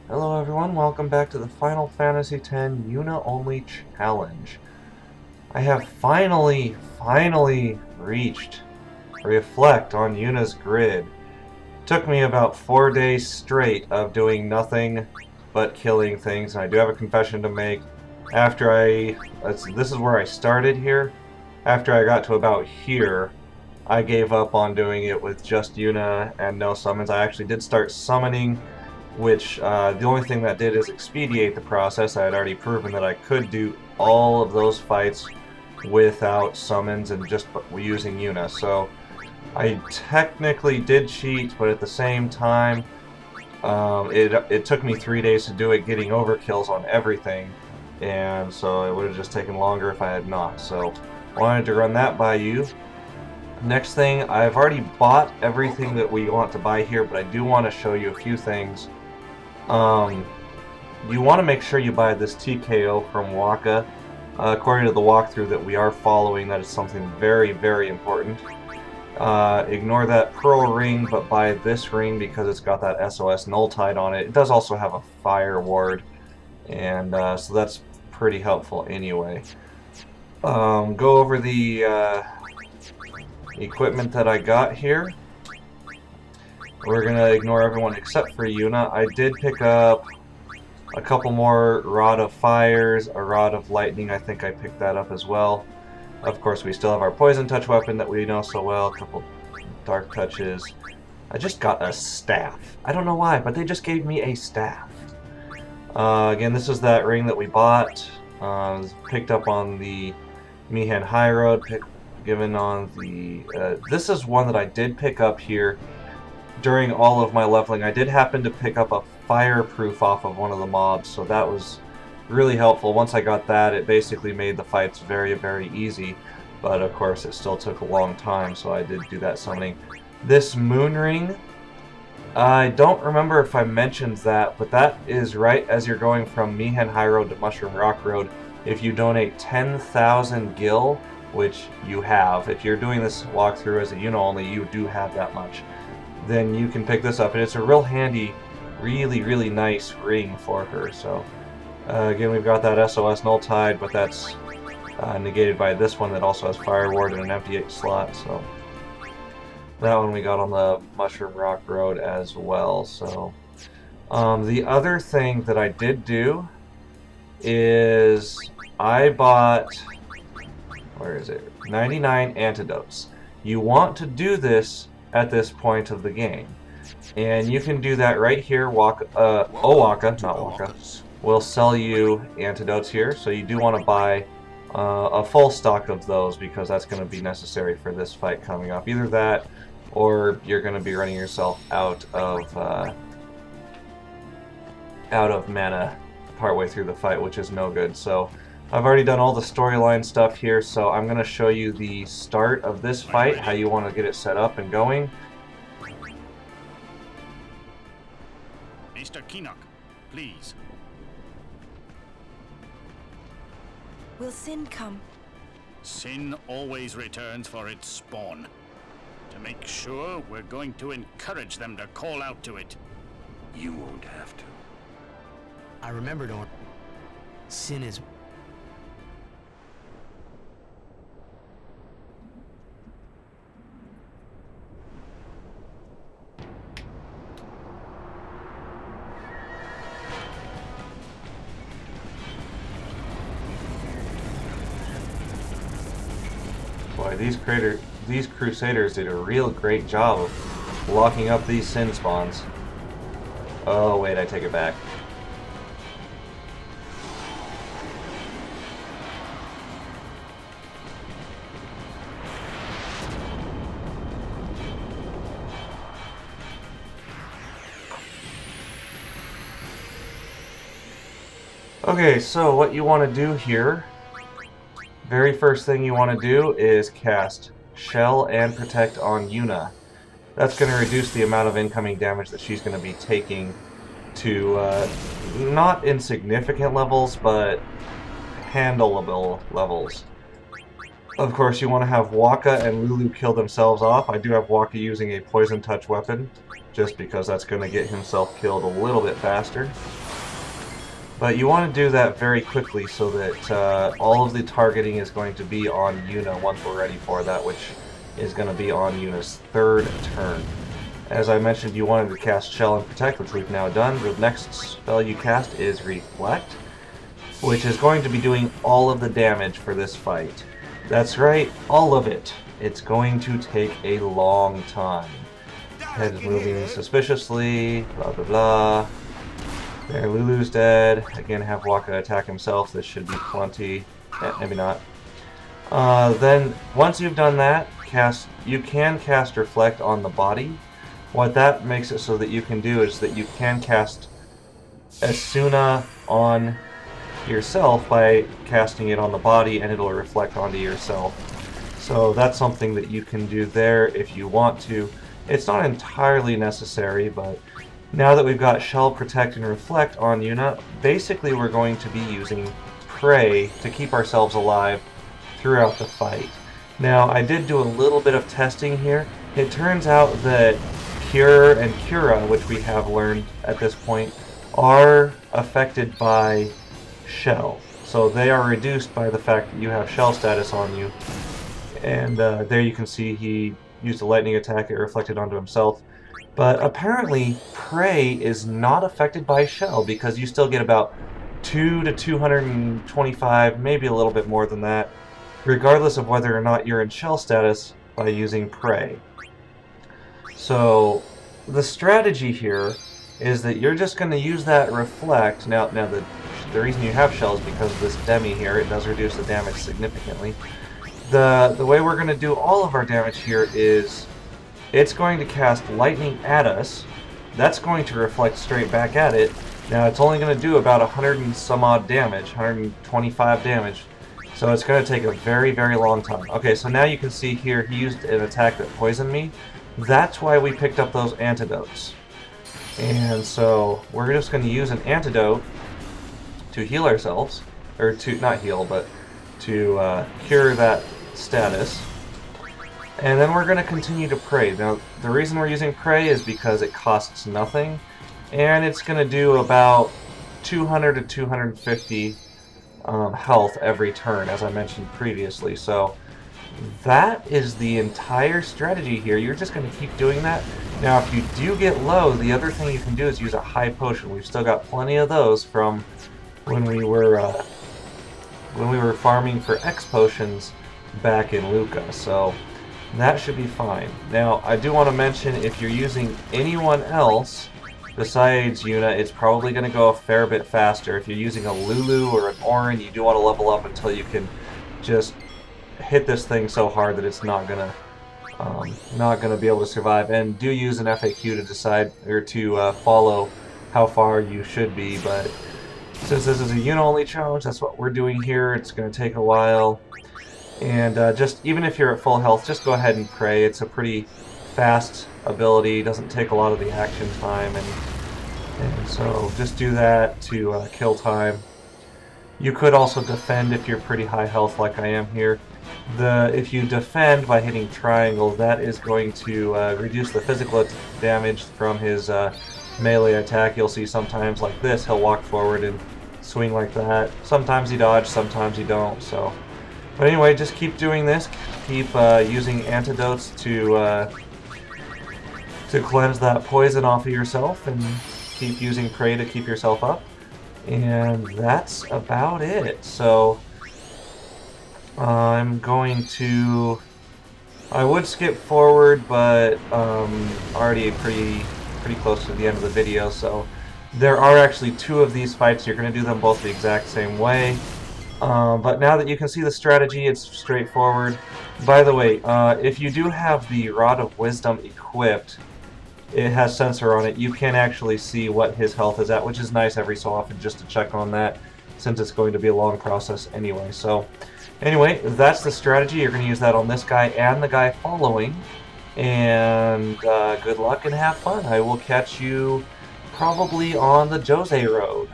Hello everyone, welcome back to the Final Fantasy X Yuna Only Challenge. I have finally reached Reflect on Yuna's grid. Took me about 4 days straight of doing nothing but killing things, and I do have a confession to make. This is where I started here. After I got to about here, I gave up on doing it with just Yuna and no summons. I actually did start summoning, which the only thing that did is expedite the process. I had already proven that I could do all of those fights without summons and just using Yuna. So I technically did cheat, but at the same time, it took me 3 days to do it, getting overkills on everything, and so it would have just taken longer if I had not. So I wanted to run that by you. Next thing, I've already bought everything that we want to buy here, but I do want to show you a few things. You want to make sure you buy this TKO from Waka. According to the walkthrough that we are following, that is something very important. Ignore that pearl ring, but buy this ring because it's got that SOS null tide on it. It does also have a fire ward, and so that's pretty helpful anyway. Go over the equipment that I got here. We're gonna ignore everyone except for Yuna. I did pick up a couple more Rod of Fires, a Rod of Lightning. I think I picked that up as well. Of course, we still have our Poison Touch weapon that we know so well, a couple Dark Touches. I just got a staff. I don't know why, but they just gave me a staff. Again, this is that ring that we bought. Picked up on the Mihan High Road, given on the... this is one that I did pick up here during all of my leveling. I did happen to pick up a fireproof off of one of the mobs, so that was really helpful. Once I got that, it basically made the fights very easy, but of course it still took a long time, so I did do that summoning. This moon ring, I don't remember if I mentioned that, but that is right as you're going from Mihan High Road to Mushroom Rock Road. If you donate 10,000 gil, which you have, if you're doing this walkthrough as a Yuna only, you do have that much, then you can pick this up, and it's a real handy, really nice ring for her. So again, we've got that SOS null tide, but that's negated by this one that also has fire ward and an empty slot. So that one we got on the Mushroom Rock Road as well. So the other thing that I did do is I bought, where is it, 99 antidotes. You want to do this at this point of the game, and you can do that right here. Waka, not Waka, will sell you antidotes here, so you do want to buy a full stock of those because that's going to be necessary for this fight coming up. Either that, or you're going to be running yourself out of mana partway through the fight, which is no good. So I've already done all the storyline stuff here, so I'm going to show you the start of this fight, how you want to get it set up and going. Mr. Kinnock, please. Will Sin come? Sin always returns for its spawn. To make sure, we're going to encourage them to call out to it. You won't have to. I remembered on Sin is... Boy, these Crusaders did a real great job of locking up these Sin spawns. Oh wait, I take it back. Okay, so what you want to do here, very first thing you want to do is cast Shell and Protect on Yuna. That's going to reduce the amount of incoming damage that she's going to be taking to not insignificant levels, but handleable levels. Of course, you want to have Waka and Lulu kill themselves off. I do have Waka using a Poison Touch weapon. just because that's going to get himself killed a little bit faster. But you want to do that very quickly so that all of the targeting is going to be on Yuna once we're ready for that, which is going to be on Yuna's third turn. As I mentioned, you wanted to cast Shell and Protect, which we've now done. The next spell you cast is Reflect, which is going to be doing all of the damage for this fight. That's right, all of it. It's going to take a long time. Head is moving suspiciously, blah blah blah. There, Lulu's dead. Again, have Waka attack himself. This should be plenty. Maybe not. Then, once you've done that, you can cast Reflect on the body. What that makes it so that you can do is that you can cast Asuna on yourself by casting it on the body, and it'll reflect onto yourself. So that's something that you can do there if you want to. It's not entirely necessary, but now that we've got Shell, Protect, and Reflect on Yuna, basically we're going to be using Pray to keep ourselves alive throughout the fight. Now, I did do a little bit of testing here. It turns out that Cure and Cura, which we have learned at this point, are affected by Shell. So they are reduced by the fact that you have Shell status on you. And there you can see he used a lightning attack, it reflected onto himself. But apparently, Prey is not affected by Shell because you still get about 2 to 225, maybe a little bit more than that, regardless of whether or not you're in Shell status by using Prey. So the strategy here is that you're just going to use that Reflect. Now the reason you have Shell is because of this Demi here. It does reduce the damage significantly. The way we're going to do all of our damage here is it's going to cast Lightning at us. That's going to reflect straight back at it. Now it's only going to do about 100 and some odd damage, 125 damage. So it's going to take a very, very long time. Okay, so now you can see here he used an attack that poisoned me. That's why we picked up those antidotes. And so we're just going to use an antidote to heal ourselves, or to not heal, but to cure that status. And then we're going to continue to Pray. Now, the reason we're using Pray is because it costs nothing, and it's going to do about 200 to 250 health every turn, as I mentioned previously. So that is the entire strategy here. You're just going to keep doing that. Now, if you do get low, the other thing you can do is use a high potion. We've still got plenty of those from when we were farming for X potions back in Luca. So that should be fine. Now, I do want to mention, if you're using anyone else besides Yuna, it's probably going to go a fair bit faster. If you're using a Lulu or an Auron, you do want to level up until you can just hit this thing so hard that it's not gonna be able to survive. And do use an FAQ to decide or to follow how far you should be. But since this is a Yuna only challenge, that's what we're doing here. It's going to take a while. And just even if you're at full health, just go ahead and Pray. It's a pretty fast ability, doesn't take a lot of the action time, and so just do that to kill time. You could also defend if you're pretty high health like I am here. If you defend by hitting triangle, that is going to reduce the physical damage from his melee attack. You'll see sometimes like this, he'll walk forward and swing like that. Sometimes he dodges, sometimes he don't. So, but anyway, just keep doing this. Keep using antidotes to cleanse that poison off of yourself, and keep using Pray to keep yourself up. And that's about it. So I'm going to... I would skip forward, but already pretty close to the end of the video, so there are actually 2 of these fights. You're going to do them both the exact same way. But now that you can see the strategy, it's straightforward. By the way, if you do have the Rod of Wisdom equipped, it has sensor on it. You can actually see what his health is at, which is nice every so often just to check on that, since it's going to be a long process anyway. So anyway, that's the strategy. You're going to use that on this guy and the guy following. And good luck and have fun. I will catch you probably on the Jose Road.